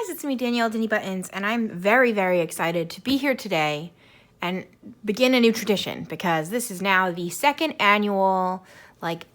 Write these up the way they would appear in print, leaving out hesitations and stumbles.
guys, it's me, Danibuttons, and I'm very, very excited to be here today and begin a new tradition because this is now the second annual,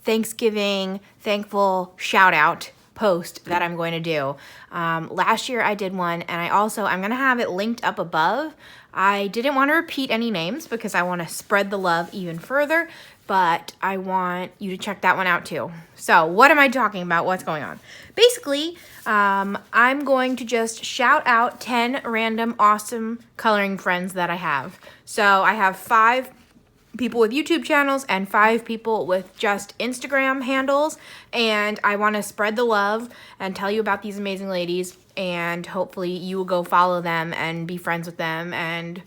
Thanksgiving thankful shout out post that I'm going to do. Last year I did one, and I'm going to have it linked up above. I didn't want to repeat any names because I want to spread the love even further, but I want you to check that one out too. So what am I talking about? What's going on? Basically, I'm going to just shout out 10 random awesome coloring friends that I have. So I have 5 people with YouTube channels and 5 people with just Instagram handles, and I want to spread the love and tell you about these amazing ladies, and hopefully you will go follow them and be friends with them and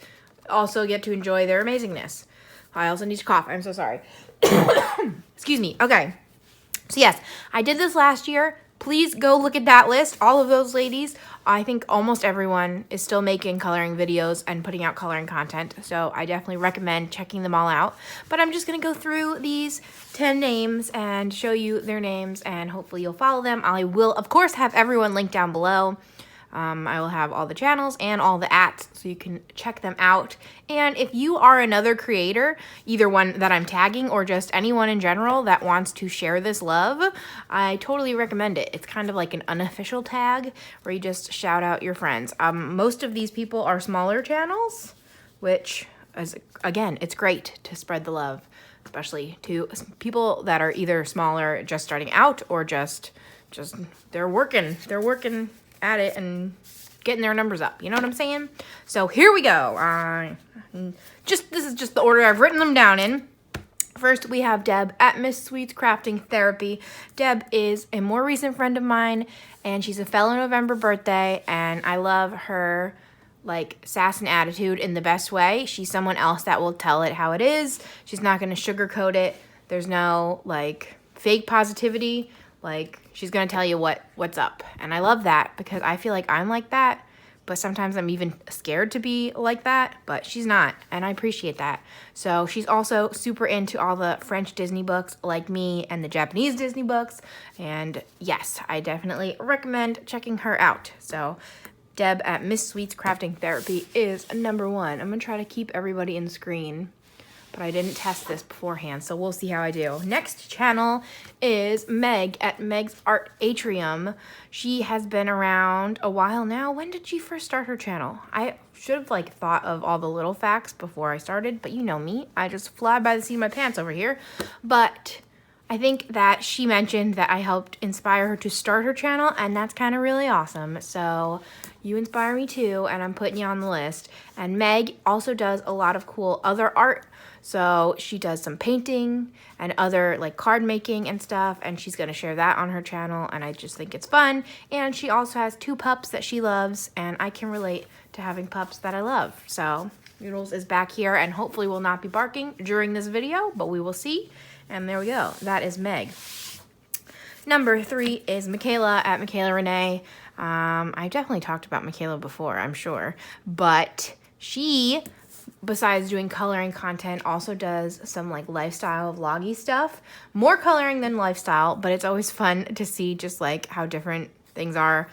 also get to enjoy their amazingness. I also need to cough. I'm so sorry. Excuse me. Okay. So yes, I did this last year. Please go look at that list. All of those ladies, I think almost everyone is still making coloring videos and putting out coloring content. So I definitely recommend checking them all out. But I'm just going to go through these 10 names and show you their names, and hopefully you'll follow them. I will, of course, have everyone linked down below. I will have all the channels and all the @, so you can check them out. And if you are another creator, either one that I'm tagging or just anyone in general that wants to share this love, I totally recommend it. It's kind of like an unofficial tag where you just shout out your friends. Most of these people are smaller channels, which is, again, it's great to spread the love, especially to people that are either smaller, just starting out, or just they're working at it and getting their numbers up. You know what I'm saying? So here we go. This is just the order I've written them down in. First, we have Deb at Miss Sweets Crafting Therapy. Deb is a more recent friend of mine, and she's a fellow November birthday, and I love her sass and attitude in the best way. She's someone else that will tell it how it is. She's not going to sugarcoat it. There's no fake positivity. She's going to tell you what's up. And I love that because I feel like I'm like that, but sometimes I'm even scared to be like that, but she's not, and I appreciate that. So she's also super into all the French Disney books like me, and the Japanese Disney books, and yes, I definitely recommend checking her out. So Deb at Miss Sweets Crafting Therapy is number 1. I'm going to try to keep everybody in the screen, but I didn't test this beforehand, so we'll see how I do. Next channel is Meg at Megs Art Atrium. She has been around a while now. When did she first start her channel? I should have thought of all the little facts before I started, but you know me. I just fly by the seat of my pants over here. But I think that she mentioned that I helped inspire her to start her channel, and that's kind of really awesome. So you inspire me too, and I'm putting you on the list. And Meg also does a lot of cool other art. So she does some painting and other card making and stuff, and she's going to share that on her channel, and I just think it's fun. And she also has 2 pups that she loves, and I can relate to having pups that I love. So Noodles is back here and hopefully will not be barking during this video, but we will see. And there we go. That is Meg. Number 3 is Michaela at Michaela Renee. I definitely talked about Michaela before, I'm sure, but she, besides doing coloring content, also does some lifestyle vloggy stuff. More coloring than lifestyle, but it's always fun to see just how different things are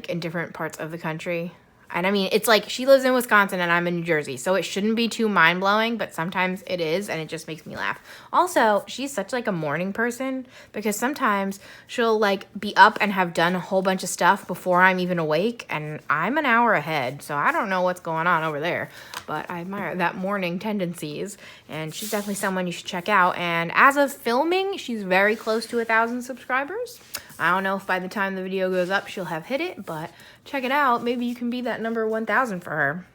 in different parts of the country. And I mean, it's she lives in Wisconsin and I'm in New Jersey, so it shouldn't be too mind-blowing, but sometimes it is, and it just makes me laugh. Also, she's such a morning person, because sometimes she'll be up and have done a whole bunch of stuff before I'm even awake, and I'm an hour ahead, so I don't know what's going on over there, but I admire that morning tendencies, and she's definitely someone you should check out. And as of filming, she's very close to 1,000 subscribers. I don't know if by the time the video goes up she'll have hit it, but check it out. Maybe you can be that number 1,000 for her.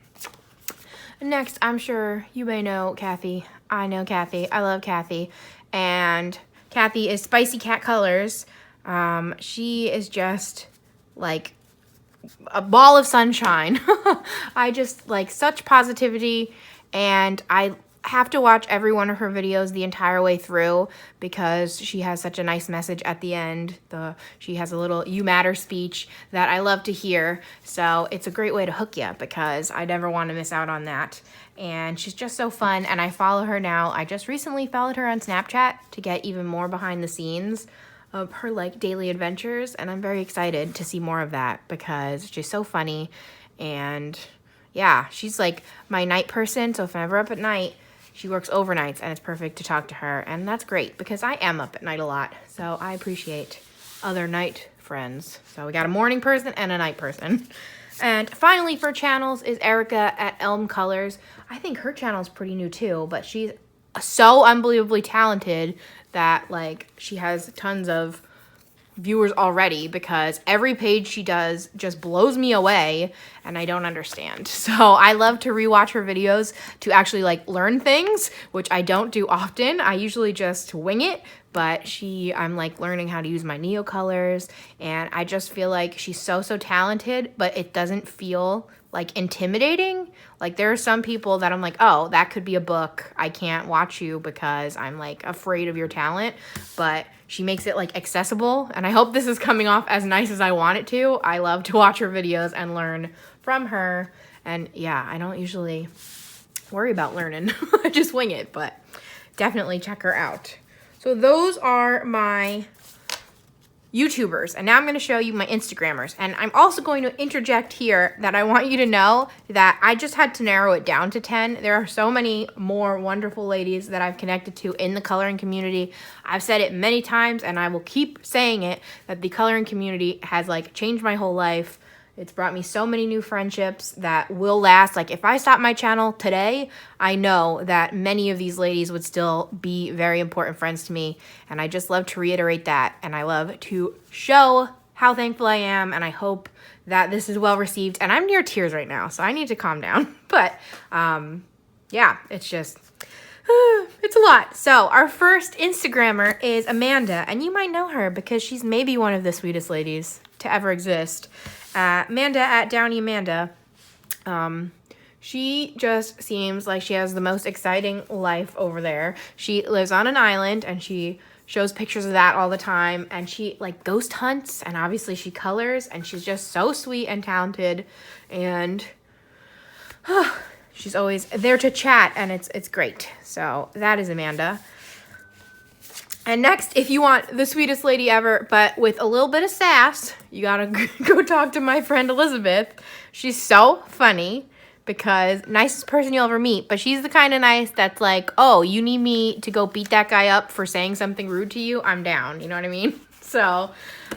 Next, I'm sure you may know Cathy. I know Cathy. I love Cathy. And Cathy is Spicy Cat Colors. She is just a ball of sunshine. I just such positivity, and I have to watch every one of her videos the entire way through because she has such a nice message at the end. She has a little "You Matter" speech that I love to hear, so it's a great way to hook you because I never want to miss out on that. And she's just so fun, and I follow her now. I just recently followed her on Snapchat to get even more behind the scenes of her like daily adventures, and I'm very excited to see more of that because she's so funny. And yeah, she's like my night person, so if I'm ever up at night, she works overnights and it's perfect to talk to her, and that's great because I am up at night a lot, so I appreciate other night friends. So we got a morning person and a night person. And finally for channels is Erika at Elm Colors. I think her channel is pretty new too, but she's so unbelievably talented that like she has tons of viewers already because every page she does just blows me away and I don't understand. So I love to rewatch her videos to actually like learn things, which I don't do often. I usually just wing it, but I'm like learning how to use my Neo colors, and I just feel like she's so talented, but it doesn't feel like intimidating. Like there are some people that I'm like, oh, that could be a book. I can't watch you because I'm like afraid of your talent, but she makes it like accessible, and I hope this is coming off as nice as I want it to. I love to watch her videos and learn from her, and yeah, I don't usually worry about learning. I just wing it, but definitely check her out. So those are my YouTubers, and now I'm going to show you my Instagrammers, and I'm also going to interject here that I want you to know that I just had to narrow it down to 10. There are so many more wonderful ladies that I've connected to in the coloring community. I've said it many times, and I will keep saying it, that the coloring community has like changed my whole life. It's brought me so many new friendships that will last. Like if I stop my channel today, I know that many of these ladies would still be very important friends to me. And I just love to reiterate that. And I love to show how thankful I am. And I hope that this is well received. And I'm near tears right now, so I need to calm down. But yeah, it's just, it's a lot. So our first Instagrammer is Amanda. And you might know her because she's maybe one of the sweetest ladies to ever exist. Amanda at Downey Amanda. She just seems like she has the most exciting life over there. She lives on an island and she shows pictures of that all the time, and she like ghost hunts, and obviously she colors, and she's just so sweet and talented, and she's always there to chat, and it's great. So that is Amanda. And next, if you want the sweetest lady ever, but with a little bit of sass, you gotta go talk to my friend Elizabeth. She's so funny because nicest person you'll ever meet, but she's the kind of nice that's like, oh, you need me to go beat that guy up for saying something rude to you? I'm down, you know what I mean? So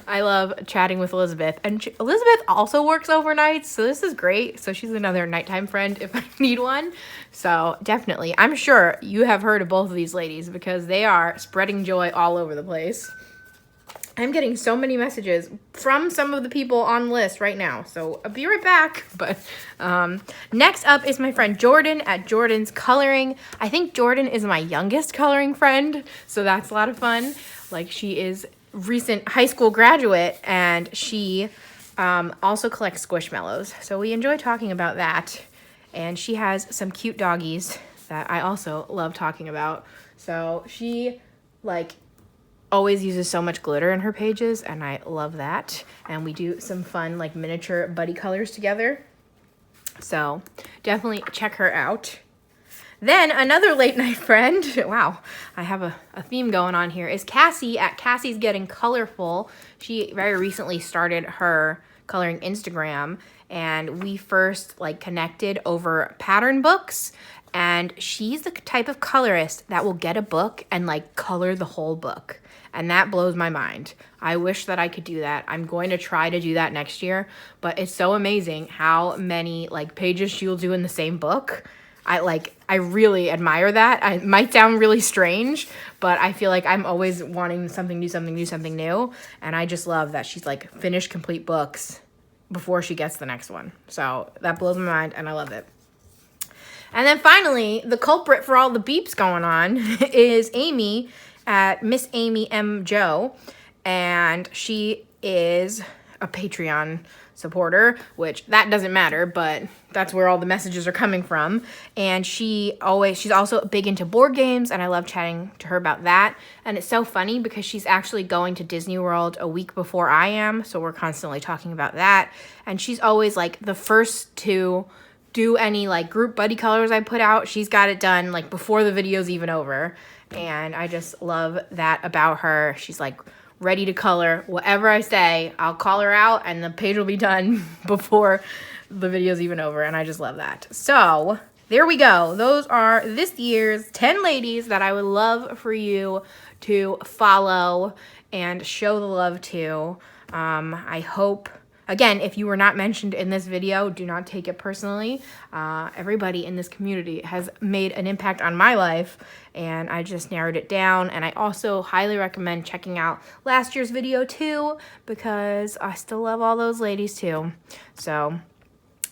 I love chatting with Elizabeth. And Elizabeth also works overnight, so this is great. So she's another nighttime friend if I need one. So definitely, I'm sure you have heard of both of these ladies because they are spreading joy all over the place. I'm getting so many messages from some of the people on the list right now, so I'll be right back. But next up is my friend Jordan at Jordans.coloring. I think Jordan is my youngest coloring friend, so that's a lot of fun. Like, she is recent high school graduate, and she also collects Squishmallows, so we enjoy talking about that. And she has some cute doggies that I also love talking about. So she like always uses so much glitter in her pages, and I love that. And we do some fun like miniature buddy colors together, so definitely check her out. Then another late night friend, wow, I have a theme going on here, is Cassie at cassiesgettingcolorful. She very recently started her coloring Instagram, and we first like connected over pattern books, and she's the type of colorist that will get a book and like color the whole book, and that blows my mind. I wish that I could do that. I'm going to try to do that next year, but it's so amazing how many like pages she will do in the same book. I really admire that. It might sound really strange, but I feel like I'm always wanting something new. And I just love that she's like finished complete books before she gets the next one. So that blows my mind, and I love it. And then finally, the culprit for all the beeps going on is Amy at missamymjo. And she is a Patreon supporter, which that doesn't matter, but that's where all the messages are coming from. And she's also big into board games, and I love chatting to her about that. And it's so funny because she's actually going to Disney World a week before I am, so we're constantly talking about that. And she's always like the first to do any like group buddy colors I put out. She's got it done like before the video's even over, and I just love that about her. She's like ready to color. Whatever I say, I'll call her out and the page will be done before the video's even over, and I just love that. So there we go. Those are this year's 10 ladies that I would love for you to follow and show the love to. I hope, again, if you were not mentioned in this video, do not take it personally. Everybody in this community has made an impact on my life, and I just narrowed it down. And I also highly recommend checking out last year's video too, because I still love all those ladies too. So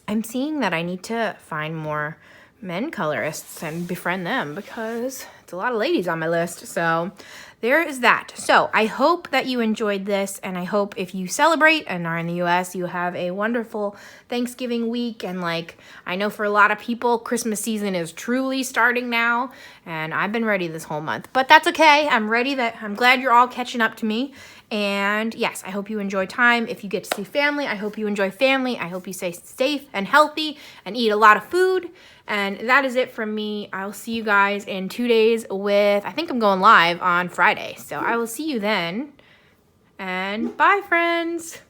I'm seeing that I need to find more men colorists and befriend them, because it's a lot of ladies on my list. So there is that. So I hope that you enjoyed this, and I hope if you celebrate and are in the US, you have a wonderful Thanksgiving week. And like, I know for a lot of people, Christmas season is truly starting now, and I've been ready this whole month, but that's okay. I'm glad you're all catching up to me. And yes, I hope you enjoy time. If you get to see family, I hope you enjoy family. I hope you stay safe and healthy and eat a lot of food. And that is it from me. I'll see you guys in 2 days with, I think I'm going live on Friday. So I will see you then. And bye, friends.